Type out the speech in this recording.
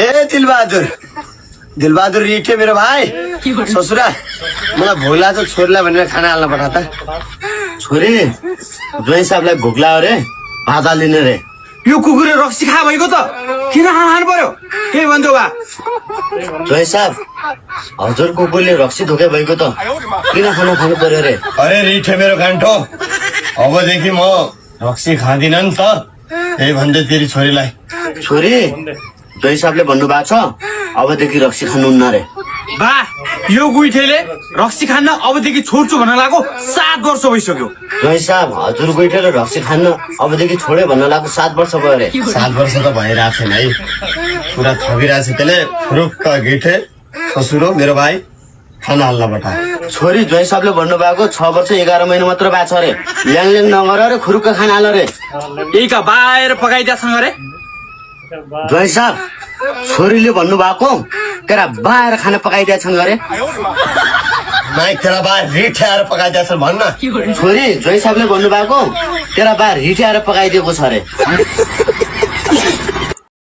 ए दिलबहादुर रिठे मेरो भाइ ससुरा मलाई भोक लाग्छ छोरीलाई भनेर खाना हाल्न पठा त। छोरी ज्वाइँ साहबलाई भोक लाग्यो रे, भात हालिदिने रे। यो कुकुरले रक्सी खा भएको त किन खानु पर्यो के भन्थ्यो बा? ज्वाइँ साहब हजुर कुकुरले रक्सी धोके भएको त किन खाना खानु पर्यो रे? अरे रिठे मेरो घन्टो, अबदेखि म रक्सी खाँदिन नि त, त्यही भन्दै तेरी छोरीलाई। छोरी ज्वाइँ साहबले भन्नुभएको छ अबदेखि रक्सी खानुहुन्न रे। बा यो गुइठेले रक्सी खान्न अबदेखि छोड्छु भन्न लाग्यो 7 वर्ष भइसक्यो। ज्वाइँ साहब हजुर गोइठेले रक्सी खान्न अबदेखि छोडे भन्न लाग्यो 7 वर्ष भयो रे। 7 वर्ष त भइरहेको छैन है, पुरा थपिरहेको छ त्यसले। रुख गिठे ससुरो मेरो भाइ खाना हाल्न पठा। छोरी ज्वाइँ साहबले भन्नुभएको 6 वर्ष 11 महिना मात्र भएको छ रे। ल्याङ नगर रे, खुरुक्क खाना हाल रे। यही का बाहिर पकाइदिएसँग रे। ज्वाइँ साहब छोरीले भन्नुभएको तेरा बाहिर खाना पकाइदिएछन् गरे। नाइ तेरा बा रिठे आएर पकाइदिएछ भन्न। छोरी ज्वाइँ साहबले भन्नुभएको तेरा बाहिर रिठे आएर पकाइदिएको छ रे।